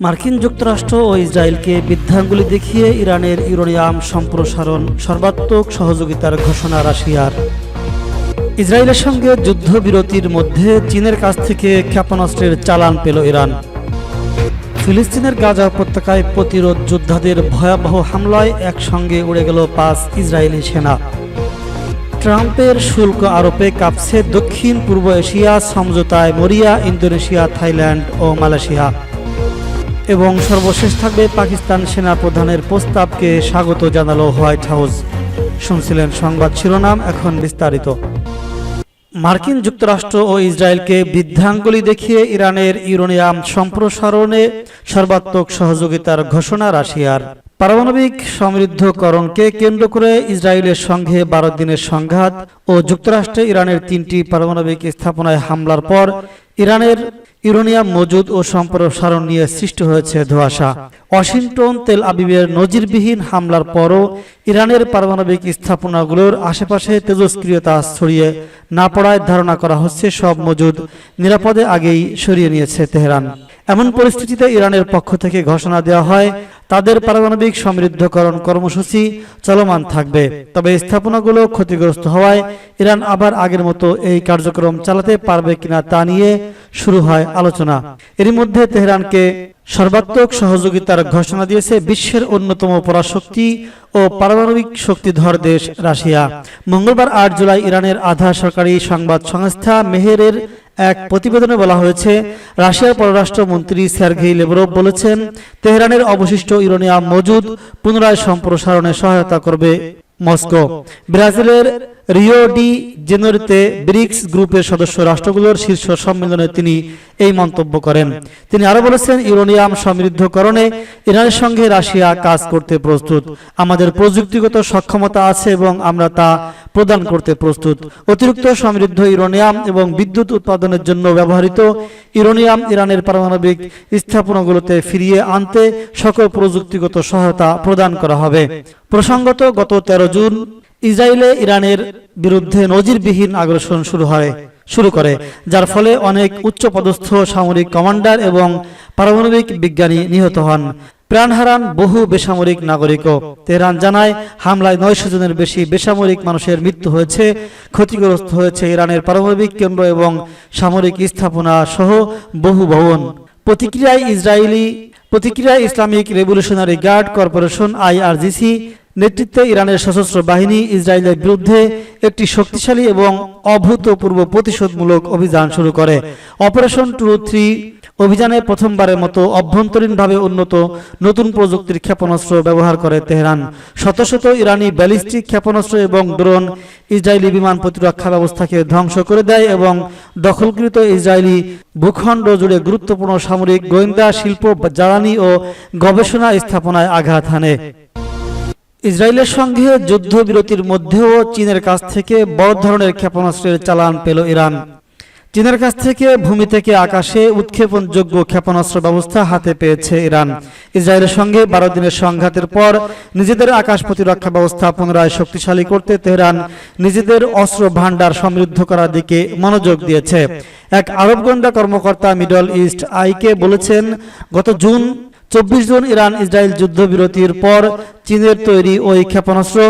মার্কিন যুক্তরাষ্ট্র ও ইসরায়েলকে বৃদ্ধাঙ্গুলি দেখিয়ে ইরানের ইউরেনিয়াম সম্প্রসারণ সর্বাত্মক সহযোগিতার ঘোষণা রাশিয়ার। ইসরায়েলের সঙ্গে যুদ্ধবিরতির মধ্যে চীনের কাছ থেকে ক্ষেপণাস্ত্রের চালান পেল ইরান। ফিলিস্তিনের গাজা উপত্যকায় প্রতিরোধ যোদ্ধাদের ভয়াবহ হামলায় একসঙ্গে উড়ে গেল 5 ইসরায়েলি সেনা। ট্রাম্পের শুল্ক আরোপে কাঁপছে দক্ষিণ পূর্ব এশিয়া, সমঝোতায় মরিয়া ইন্দোনেশিয়া, থাইল্যান্ড ও মালয়েশিয়া। এবং সর্বশেষ থাকবে পাকিস্তান সেনা প্রধানের প্রস্তাবকে স্বাগত জানালো হোয়াইট হাউস। শুনছিলেন সংবাদ শিরোনাম, এখন বিস্তারিত। মার্কিন যুক্তরাষ্ট্র ও ইসরায়েলকে বৃদ্ধাঙ্গুলি দেখিয়ে ইরানের ইউরেনিয়াম সম্প্রসারণে সর্বাত্মক সহযোগিতার ঘোষণা রাশিয়ার। পারমাণবিক সমৃদ্ধকরণকে কেন্দ্র করে ইসরায়েলের সঙ্গে 12 দিনের সংঘাত ও যুক্তরাষ্ট্রে ইরানের 3টি পারমাণবিক স্থাপনায় হামলার পর ইরানের ইউরেনিয়াম মজুদ ও সম্প্রসারণ নিয়ে সৃষ্টি হয়েছে ধোঁয়াশা। ওয়াশিংটন তেল আবিবের নজিরবিহীন হামলার পরও ইরানের পারমাণবিক স্থাপনাগুলোর আশেপাশে তেজস্ক্রিয়তা ছড়িয়ে না পড়ায় ধারণা করা হচ্ছে সব মজুদ নিরাপদে আগেই সরিয়ে নিয়েছে তেহরান। এমন পরিস্থিতিতে ইরানের পক্ষ থেকে ঘোষণা দেওয়া হয় তাদের পারমাণবিক সমৃদ্ধকরণ কর্মসূচি চলমান থাকবে, তবে স্থাপনাগুলো ক্ষতিগ্রস্ত হওয়ায় ইরান আবার আগের মতো এই কার্যক্রম চালাতে পারবে কিনা তা নিয়ে শুরু হয় আলোচনা। এরই মধ্যে তেহরানকে সর্বাত্মক সহযোগিতার ঘোষণা দিয়েছে বিশ্বের অন্যতম পরাশক্তি ও পারমাণবিক শক্তিধর দেশ রাশিয়া। মঙ্গলবার 8 জুলাই ইরানের আধা সরকারি সংবাদ সংস্থা মেহেরের এক প্রতিবেদনে বলা হয়েছে, রাশিয়ার পররাষ্ট্রমন্ত্রী সার্গেই লেভরভ বলেছেন, তেহরানের অবশিষ্ট ইউরেনিয়াম মজুদ পুনরায় সম্প্রসারণে সহায়তা করবে মস্কো। ব্রাজিলের রিও ডি জেনেরোতে ব্রিক্স গ্রুপের সদস্য রাষ্ট্রগুলোর শীর্ষ সম্মেলনে তিনি এই মন্তব্য করেন। তিনি আরো বলেছেন, ইউরেনিয়াম সমৃদ্ধকরণে ইরানের সঙ্গে রাশিয়া কাজ করতে প্রস্তুত। আমাদের প্রযুক্তিগত সক্ষমতা আছে এবং আমরা তা প্রদান করতে প্রস্তুত। অতিরিক্ত সমৃদ্ধ ইউরেনিয়াম এবং বিদ্যুৎ উৎপাদনের জন্য ব্যবহৃত ইউরেনিয়াম ইরানের পারমাণবিক স্থাপনাগুলোতে ফিরিয়ে আনতে সকল প্রযুক্তিগত সহায়তা প্রদান করা হবে। প্রসঙ্গত, গত 13 জুন ইসরায়েলে ইরানের বিরুদ্ধে নজিরবিহীন আগ্রাসন শুরু করে, যার ফলে অনেক উচ্চপদস্থ সামরিক কমান্ডার এবং পারমাণবিক বিজ্ঞানী নিহত হন। প্রাণ হারান বহু বেসামরিক নাগরিকও। তেহরান জানায়, হামলায় 900 জনের বেশি বেসামরিক মানুষের মৃত্যু হয়েছে, ক্ষতিগ্রস্ত হয়েছে ইরানের পারমাণবিক কেন্দ্র এবং সামরিক স্থাপনা সহ বহু ভবন। প্রতিক্রিয়ায় Islamic revolutionary guard corporation IRGC নেতৃত্বে ইরানের সশস্ত্র বাহিনী ইসরায়েলের বিরুদ্ধে একটি শক্তিশালী এবং অভূতপূর্ব প্রতিশোধমূলক অভিযান শুরু করে। অপারেশন ট্রু 3 অভিযানে প্রথমবারের মতো অভ্যন্তরীণভাবে উন্নত নতুন প্রযুক্তির ক্ষেপণাস্ত্র ব্যবহার করে তেহরান। শত শত ইরানি ব্যালিস্টিক ক্ষেপণাস্ত্র এবং ড্রোন ইসরায়েলি বিমান প্রতিরক্ষা ব্যবস্থাকে ধ্বংস করে দেয় এবং দখলকৃত ইসরায়েলি ভূখণ্ড জুড়ে গুরুত্বপূর্ণ সামরিক, গোয়েন্দা, শিল্প, জ্বালানি ও গবেষণা স্থাপনায় আঘাত হানে। ইসরায়েলের সঙ্গে যুদ্ধবিরতির মধ্যেও চীনের কাছ থেকে বড় ধরনের ক্ষেপণাস্ত্রের চালান পেল ইরান। চীনের কাছ থেকে ভূমি থেকে আকাশে উৎক্ষেপণযোগ্য ক্ষেপণাস্ত্র ব্যবস্থা হাতে পেয়েছে ইরান। ইসরায়েলের সঙ্গে 12 দিনের সংঘাতের পর নিজেদের আকাশ প্রতিরক্ষা ব্যবস্থা পুনরায় শক্তিশালী করতে তেহরান নিজেদের অস্ত্র ভান্ডার সমৃদ্ধ করার দিকে মনোযোগ দিয়েছে। এক আরব গোয়েন্দা কর্মকর্তা মিডল ইস্ট আইকে বলেছেন, গত 24 জুন ইরান ইসরায়েল যুদ্ধবিরতির পর চীনের তৈরি ওই ক্ষেপণাস্ত্র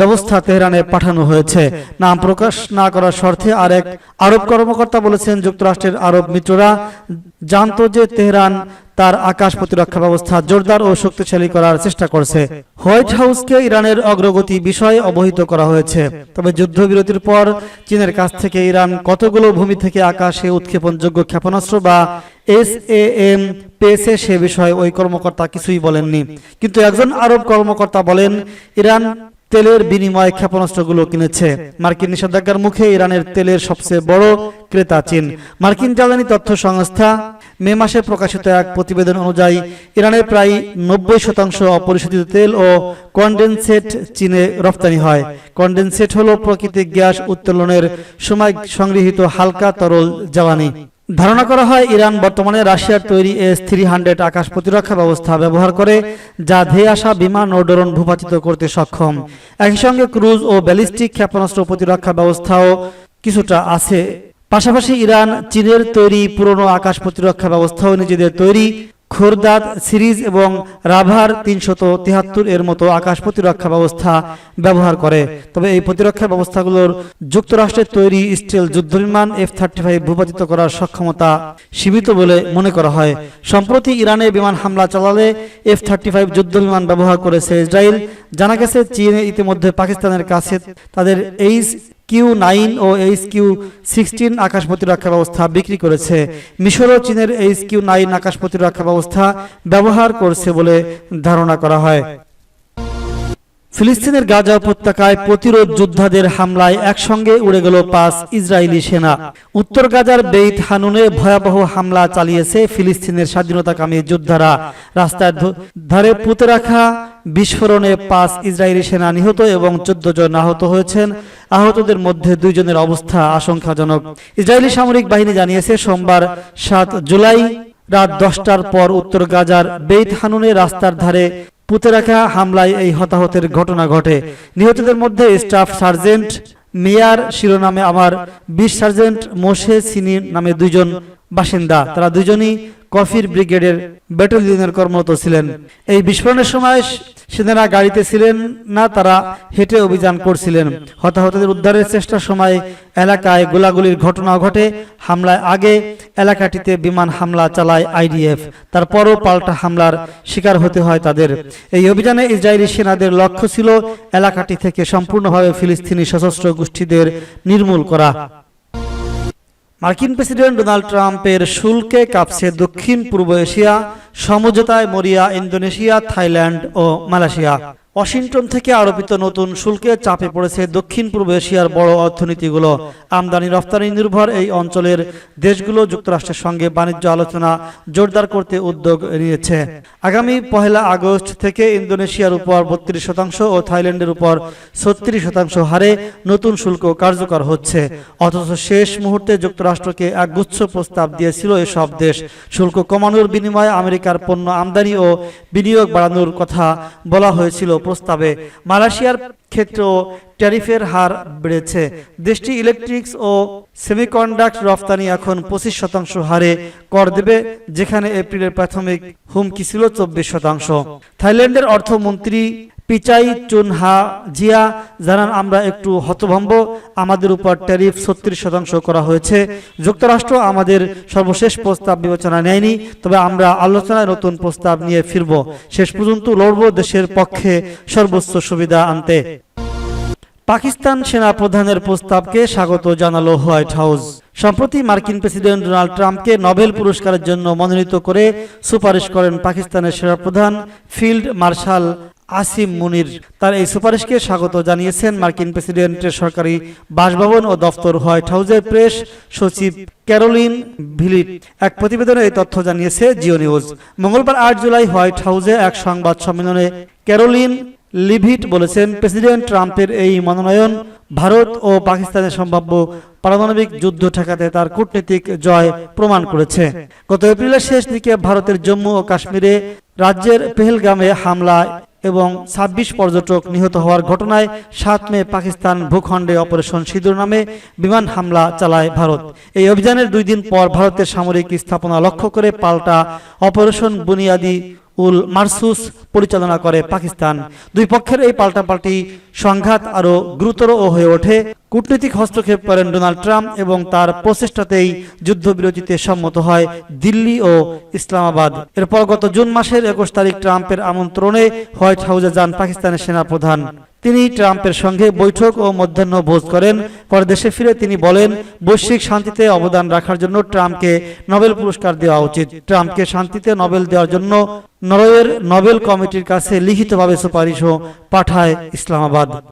ব্যবস্থা তেহরানে পাঠানো হয়েছে। নাম প্রকাশ না করার শর্তে আরেক আরব কর্মকর্তা বলেছেন, যুক্তরাষ্ট্রের আরব মিত্ররা জানত যে তেহরান তার আকাশ প্রতিরক্ষা ব্যবস্থা জোরদার ও শক্তিশালী করার চেষ্টা করছে। হোয়াইট হাউসকে ইরানের অগ্রগতি বিষয়ে অবহিত করা হয়েছে। তবে যুদ্ধবিরতির পর চীনের কাছ থেকে ইরান কতগুলো ভূমি থেকে আকাশে উৎক্ষেপণযোগ্য ক্ষেপণাস্ত্র বা SAM পেয়েছে সে বিষয়ে ওই কর্মকর্তা কিছুই বলেননি। কিন্তু একজন আরব কর্মকর্তা বলেন, ইরান তেলের বিনিময়ে ক্ষেপণাস্ত্রগুলো কিনেছে। মার্কিন নিষেধাজ্ঞার মুখে ইরানের তেলের সবচেয়ে বড় ক্রেতা চীন। মার্কিন জ্বালানি তথ্য সংস্থা মে মাসে প্রকাশিত এক প্রতিবেদন অনুযায়ী ইরানের প্রায় 90% অপরিশোধিত তেল ও কনডেনসেট চীনে রপ্তানি হয়। কনডেনসেট হলো প্রাকৃতিক গ্যাস উত্তোলনের সময় সংগৃহীত হালকা তরল জ্বালানি। ধারণা করা হয় ইরান বর্তমানে রাশিয়ার তৈরি S-300 আকাশ প্রতিরক্ষা ব্যবস্থা ব্যবহার করে, যা ধেয়ে আসা বিমান ও ড্রোন ভূপাতিত করতে সক্ষম। একই সঙ্গে ক্রুজ ও ব্যালিস্টিক ক্ষেপণাস্ত্র প্রতিরক্ষা ব্যবস্থাও কিছুটা আছে। পাশাপাশি ইরান চীনের তৈরি পুরনো আকাশ প্রতিরক্ষা ব্যবস্থাও নিজেদের তৈরি খোরদাদ সিরিজ এবং রাভার 373 এর মতো আকাশ প্রতিরক্ষা ব্যবস্থা ব্যবহার করে। তবে এই প্রতিরক্ষা ব্যবস্থাগুলোর যুক্তরাষ্ট্রের তৈরি স্টিল যুদ্ধবিমান F-35 ভূপাতিত করার সক্ষমতা সীমিত বলে মনে করা হয়। সম্প্রতি ইরানে বিমান হামলা চালালে F-35 যুদ্ধবিমান ব্যবহার করেছে ইসরায়েল। জানা গেছে চীন ইতিমধ্যে পাকিস্তানের কাছে তাদের HQ-9 ও HQ-16 আকাশ প্রতিরক্ষা ব্যবস্থা বিক্রি করেছে। মিশরও চীনের HQ-9 আকাশ প্রতিরক্ষা ব্যবস্থা ব্যবহার করছে বলে ধারণা করা হয়। ফিলিস্তিনের গাজা উপত্যকায় প্রতিরোধ যোদ্ধাদের হামলায় একসঙ্গে উড়ে গেল 5 ইসরায়েলি সেনা। উত্তর গাজার বেইত হানুনে ভয়াবহ হামলা চালিয়েছে ফিলিস্তিনের স্বাধীনতাকামী যোদ্ধারা। রাস্তার ধারে পুঁতে রাখা বিস্ফোরণে 5 ইসরায়েলি সেনা নিহত এবং 14 জন আহত হয়েছেন। আহতদের মধ্যে 2 জনের অবস্থা আশঙ্কাজনক। ইসরায়েলি সামরিক বাহিনী জানিয়েছে সোমবার 7 জুলাই রাত 10টার পর উত্তর গাজার বেইত হানুনে রাস্তার ধারে পুঁতে রাখা হামলায় এই হতাহতের ঘটনা ঘটে। নিহতদের মধ্যে স্টাফ সার্জেন্ট মেয়ার শিরোনামে আমার 20 সার্জেন্ট মোশে সিনি নামে 2 জন বাসিন্দা। তারা দুজনই কফির ব্রিগেডের ব্যাটালিয়নের কর্মরত ছিলেন। এই বিস্ফোরণের সময় সেনারা গাড়িতে ছিলেন না, তারা হেঁটে অভিযান করছিলেন। হতাহতদের উদ্ধারের চেষ্টার সময় এলাকায় গোলাগুলির ঘটনা ঘটে। হামলায় আগে এলাকাটিতে বিমান হামলা চালায় IDF, তারপরও পাল্টা হামলার শিকার হতে হয় তাদের। এই অভিযানে ইসরায়েলি সেনাদের লক্ষ্য ছিল এলাকাটি থেকে সম্পূর্ণভাবে ফিলিস্তিনি সশস্ত্র গোষ্ঠীদের নির্মূল করা। মার্কিন প্রেসিডেন্ট ডোনাল্ড ট্রাম্পের শুল্কে কাঁপছে দক্ষিণ পূর্ব এশিয়া, সমঝোতায় মরিয়া ইন্দোনেশিয়া, থাইল্যান্ড ও মালয়েশিয়া। ওয়াশিংটন থেকে আরোপিত নতুন শুল্কে চাপে পড়েছে দক্ষিণ পূর্ব এশিয়ার বড় অর্থনীতিগুলো। আমদানি রপ্তানি নির্ভর এই অঞ্চলের দেশগুলো যুক্তরাষ্ট্রের সঙ্গে বাণিজ্য আলোচনা জোরদার করতে উদ্যোগ নিয়েছে। আগামী 1 আগস্ট থেকে ইন্দোনেশিয়ার উপর 32% ও থাইল্যান্ডের উপর 36% হারে নতুন শুল্ক কার্যকর হচ্ছে। অথচ শেষ মুহূর্তে যুক্তরাষ্ট্রকে একগুচ্ছ প্রস্তাব দিয়েছিল এসব দেশ। শুল্ক কমানোর বিনিময়ে আমেরিকার পণ্য আমদানি ও বিনিয়োগ বাড়ানোর কথা বলা হয়েছিল প্রস্তাবে। মালয়েশিয়ার ক্ষেত্রেও ট্যারিফের হার বেড়েছে। দেশটি ইলেকট্রিক্স ও সেমিকন্ডাক্টর রফতানি এখন 25% হারে কর দেবে, যেখানে এপ্রিলের প্রাথমিক হুমকি ছিল 24%। থাইল্যান্ডের অর্থমন্ত্রী পিচাই চুনহাজিয়া জানান, আমরা একটু হতভম্ব, আমাদের উপর ট্যারিফ 36% করা হয়েছে। যুক্তরাষ্ট্র আমাদের সর্বশেষ প্রস্তাব বিবেচনা নেয়নি, তবে আমরা আলোচনায় নতুন প্রস্তাব নিয়ে ফিরব। শেষ পর্যন্ত লড়ব দেশের পক্ষে সর্বোচ্চ সুবিধা আনতে। পাকিস্তান সেনা প্রধানের প্রস্তাবকে স্বাগত জানালো হোয়াইট হাউস। সম্প্রতি মার্কিন প্রেসিডেন্ট ডোনাল্ড ট্রাম্পকে নোবেল পুরস্কারের জন্য মনোনীত করে সুপারিশ করেন পাকিস্তানের সেনা প্রধান ফিল্ড মার্শাল আসিম মুনির। তার এই সুপারিশকে স্বাগত জানিয়েছেন মার্কিন প্রেসিডেন্টের সরকারি বাসভবন ও দফতর হোয়াইট হাউসের প্রেস সচিব ক্যারোলিন ভিলিট। এক প্রতিবেদনে এই তথ্য জানিয়েছে জিও নিউজ। মঙ্গলবার 8 জুলাই হোয়াইট হাউসে এক সংবাদ সম্মেলনে ক্যারোলিন লিভিট বলেছেন, প্রেসিডেন্ট ট্রাম্পের এই মনোনয়ন ভারত ও পাকিস্তানের সম্ভাব্য পারমাণবিক যুদ্ধ ঠেকাতে তার কূটনৈতিক জয় প্রমাণ করেছে। গত এপ্রিলের শেষ দিকে ভারতের জম্মু ও কাশ্মীরে রাজ্যের পেহেলগামে হামলা এবং 26 পর্যটক নিহত হওয়ার ঘটনায় 7 মে পাকিস্তান ভূখণ্ডে অপারেশন সিঁদুর নামে বিমান হামলা চালায় ভারত। এই অভিযানের 2 দিন পর ভারতের সামরিক স্থাপনা লক্ষ্য করে পাল্টা অপারেশন বুনিয়াদি উল মারসুস পরিচালনা করে পাকিস্তান। দুই পক্ষের এই পাল্টাপাল্টি সংঘাত আরো গুরুতর হয়ে ওঠে। কূটনৈতিক হস্তক্ষেপ করেন ডোনাল্ড ট্রাম্প এবং তার প্রচেষ্টাতেই যুদ্ধবিরতিতে সম্মত হয় দিল্লি ও ইসলামাবাদ। এরপর গত জুন মাসের 21 তারিখ ট্রাম্পের আমন্ত্রণে হোয়াইট হাউসে যান পাকিস্তানের সেনাপ্রধান। তিনি ট্রাম্পের সঙ্গে বৈঠক ও মধ্যাহ্ন ভোজ করেন। পরে দেশে ফিরে তিনি বলেন, বৈশ্বিক শান্তিতে অবদান রাখার জন্য ট্রাম্পকে নোবেল পুরস্কার দেওয়া উচিত। ট্রাম্পকে শান্তিতে নোবেল দেওয়ার জন্য নরওয়ের নোবেল কমিটির কাছে লিখিতভাবে সুপারিশও পাঠায় ইসলামাবাদ।